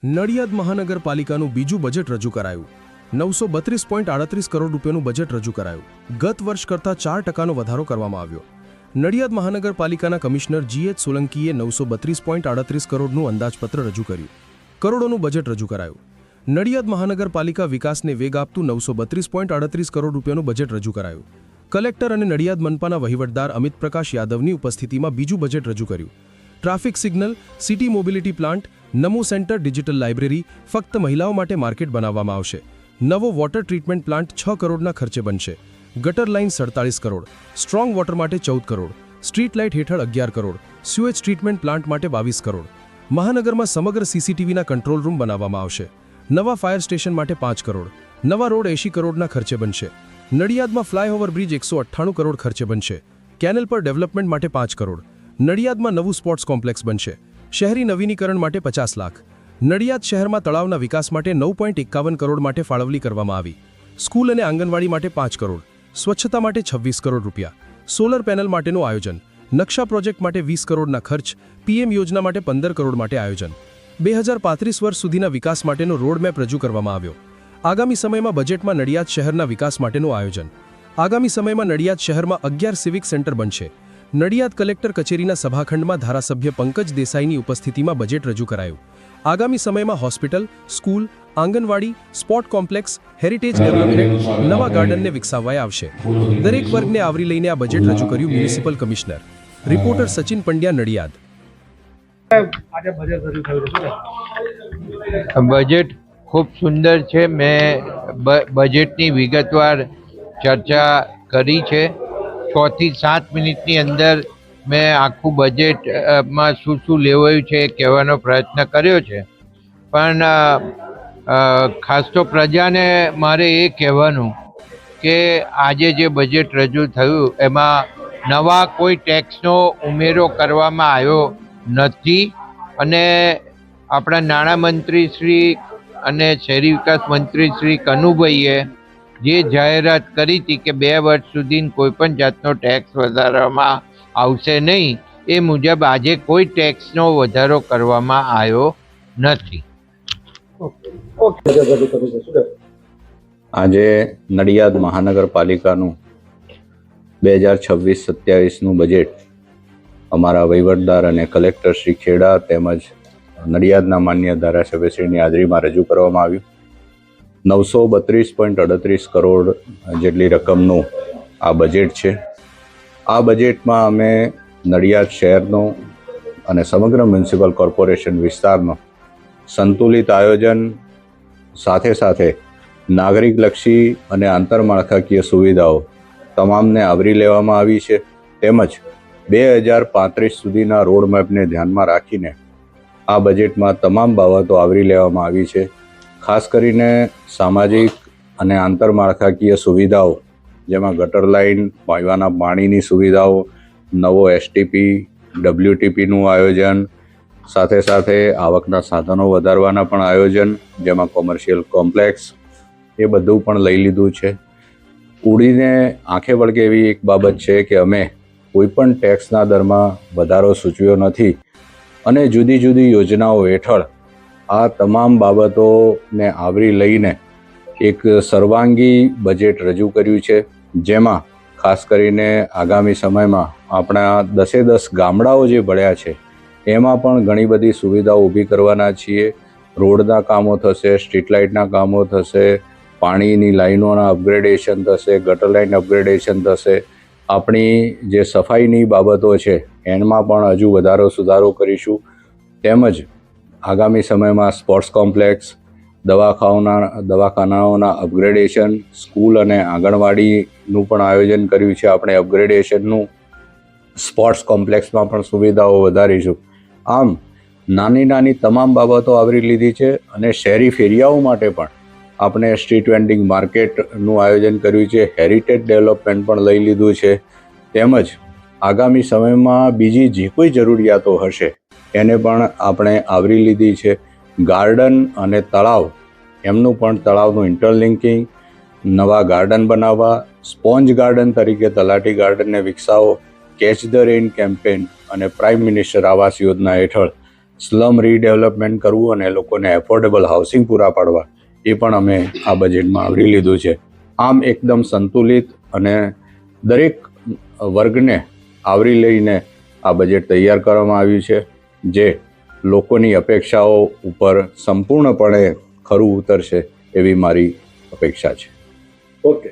નડિયાદ મહાનગરપાલિકાનું બીજું બજેટ રજૂ કરાયું। 932.38 કરોડ રૂપિયાનું બજેટ રજૂ કરાયું। ગત વર્ષ કરતાં 4% વધારો કરવામાં આવ્યો। નડિયાદ મહાનગરપાલિકાના કમિશનર G.H. સોલંકીએ 932.38 કરોડનું અંદાજપત્ર રજૂ કર્યું। કરોડોનું બજેટ રજૂ કરાયું। નડિયાદ મહાનગરપાલિકા વિકાસને વેગ આપતું 932.38 કરોડ રૂપિયાનું બજેટ રજૂ કરાયું। કલેક્ટર અને નડિયાદ મનપાના વહીવટદાર અમિત પ્રકાશ યાદવની ઉપસ્થિતિમાં બીજું બજેટ રજૂ કર્યું। Traffic signal, city mobility plant, Namo centre, digital library, ફક્ત મહિલાઓ માટે માર્કેટ બનાવવામાં આવશે। નવો વોટર ટ્રીટમેન્ટ પ્લાન્ટ 6 કરોડના ખર્ચે બનશે। ગટર લાઇન 47 કરોડ, સ્ટ્રોંગ વોટર માટે 14 કરોડ, સ્ટ્રીટ લાઇટ હેઠળ 11 કરોડ, સ્યુએજ ટ્રીટમેન્ટ પ્લાન્ટ માટે 22 કરોડ। મહાનગરમાં સમગ્ર સીસીટીવીના કંટ્રોલ રૂમ બનાવવામાં આવશે। નવા ફાયર સ્ટેશન માટે 5 કરોડ, નવા રોડ 80 કરોડના ખર્ચે બનશે। નડિયાદમાં ફ્લાયઓવર બ્રિજ 198 કરોડ ખર્ચે બનશે। કેનેલ પર ડેવલપમેન્ટ માટે 5 કરોડ। નડિયાદમાં નવું સ્પોર્ટ્સ કોમ્પ્લેક્સ બનશે। શહેરી નવીનીકરણ માટે 50 લાખ। નડિયાદ શહેરમાં તળાવના વિકાસ માટે 9.51 કરોડ માટે ફાળવણી કરવામાં આવી। સ્કૂલ અને આંગણવાડી માટે 5 કરોડ, સ્વચ્છતા માટે 26 કરોડ રૂપિયા, સોલર પેનલ માટેનું આયોજન, નકશા પ્રોજેક્ટ માટે 20 કરોડના ખર્ચ, પીએમ યોજના માટે 15 કરોડ માટે આયોજન। 2035 વર્ષ સુધીના વિકાસ માટેનો રોડમેપ રજૂ કરવામાં આવ્યો। આગામી સમયમાં બજેટમાં નડિયાદ શહેરના વિકાસ માટેનું આયોજન। આગામી સમયમાં નડિયાદ શહેરમાં 11 સિવિક સેન્ટર બનશે। નડિયાદ કલેક્ટર કચેરીના સભાખંડમાં ધારાસભ્ય પંકજ દેસાઈની ઉપસ્થિતિમાં બજેટ રજૂ કરાયું। આગામી સમયમાં હોસ્પિટલ, સ્કૂલ, આંગણવાડી, સ્પોર્ટ કોમ્પ્લેક્સ, હેરિટેજ ડેવલપમેન્ટ, નવા ગાર્ડનને વિકસાવવામાં આવશે। દરેક વર્ગને આવરી લઈને આ બજેટ રજૂ કર્યું municipal commissioner. Reporter Sachin Pandya, Nadiad. Budget ખૂબ સુંદર છે। મેં બજેટની વિગતવાર ચર્ચા કરી છે। 6 થી 7 મિનિટની અંદર મેં આખું બજેટમાં શું લેવાયું છે એ કહેવાનો પ્રયત્ન કર્યો છે। પણ ખાસ તો પ્રજાને મારે એ કહેવાનું કે આજે જે બજેટ રજૂ થયું એમાં નવા કોઈ ટેક્સનો ઉમેરો કરવામાં આવ્યો નથી। અને આપણા નાણામંત્રી શ્રી અને શહેરી વિકાસ મંત્રી શ્રી કનુભાઈએ જે જાહેરાત કરી હતી કે 2 વર્ષ સુધી કોઈ પણ જાતનો ટેક્સ વધારવામાં આવશે નહીં, એ મુજબ આજે કોઈ ટેક્સનો વધારો કરવામાં આવ્યો નથી। આજે નડિયાદ મહાનગરપાલિકાનું 2026-27નું બજેટ અમારા વહીવટદાર અને કલેક્ટર શ્રી ખેડા તેમજ નડિયાદના માન્ય ધારાસભ્યશ્રીની હાજરીમાં રજૂ કરવામાં આવ્યું। 932.38 કરોડ જેટલી રકમનું આ બજેટ છે। આ બજેટમાં અમે નડિયાદ શહેરનો અને સમગ્ર મ્યુનિસિપલ કોર્પોરેશન વિસ્તારનો સંતુલિત આયોજન સાથે સાથે નાગરિકલક્ષી અને આંતરમાળખાકીય સુવિધાઓ તમામને આવરી લેવામાં આવી છે। તેમજ 2035 સુધીના રોડમેપને ધ્યાનમાં રાખીને આ બજેટમાં તમામ બાબતો આવરી લેવામાં આવી છે। ખાસ કરીને સામાજિક અને આંતરમાળખાકીય સુવિધાઓ જેમાં ગટર લાઇન, પીવાના પાણીની સુવિધાઓ, નવો એસટીપી, ડબ્લ્યુટીપીનું આયોજન, સાથે સાથે આવકના સાધનો વધારવાના પણ આયોજન જેમાં કોમર્શિયલ કોમ્પ્લેક્સ, એ બધું પણ લઈ લીધું છે। ઉડીને આંખે વળગે એવી એક બાબત છે કે અમે કોઈપણ ટેક્સના દરમાં વધારો સૂચવ્યો નથી અને જુદી જુદી યોજનાઓ હેઠળ આ તમામ બાબતોને આવરી લઈને એક સર્વાંગી બજેટ રજૂ કર્યું છે। જેમાં ખાસ કરીને આગામી સમયમાં આપણા 10 ગામડાઓ જે ભળ્યા છે એમાં પણ ઘણી બધી સુવિધાઓ ઊભી કરવાના છીએ। રોડના કામો થશે, સ્ટ્રીટ લાઇટના કામો થશે, પાણીની લાઈનોના અપગ્રેડેશન થશે, ગટર લાઇન અપગ્રેડેશન થશે। આપણી જે સફાઈની બાબતો છે એમાં પણ હજુ વધારો સુધારો કરીશું। તેમજ આગામી સમયમાં સ્પોર્ટ્સ કોમ્પ્લેક્સ, દવાખાનાઓના અપગ્રેડેશન, સ્કૂલ અને આંગણવાડીનું પણ આયોજન કર્યું છે આપણે અપગ્રેડેશનનું। સ્પોર્ટ્સ કોમ્પ્લેક્સમાં પણ સુવિધાઓ વધારીશું। આમ નાની નાની તમામ બાબતો આવરી લીધી છે અને શહેરી ફેરિયાઓ માટે પણ આપણે સ્ટ્રીટ વેન્ડિંગ માર્કેટનું આયોજન કર્યું છે। હેરિટેજ ડેવલપમેન્ટ પણ લઈ લીધું છે। તેમજ આગામી સમયમાં બીજી જે કોઈ જરૂરિયાતો હશે એને પણ આપણે આવરી લીધી છે। ગાર્ડન અને તળાવ, એમનું પણ તળાવનું ઇન્ટરલિંકિંગ, નવા ગાર્ડન બનાવવા, સ્પોન્જ ગાર્ડન તરીકે તલાટી ગાર્ડનને વિકસાવો, કેચ ધ રેઇન કેમ્પેન અને પ્રાઇમ મિનિસ્ટર આવાસ યોજના હેઠળ સ્લમ રીડેવલપમેન્ટ કરવું અને લોકોને એફોર્ડેબલ હાઉસિંગ પૂરા પાડવા એ પણ અમે આ બજેટમાં આવરી લીધું છે. આમ એકદમ સંતુલિત અને દરેક વર્ગને આવરી લઈને આ બજેટ તૈયાર કરવામાં આવ્યું છે, જે લોકોની અપેક્ષાઓ ઉપર સંપૂર્ણપણે ખરું ઉતરશે એવી મારી અપેક્ષા છે. ઓકે.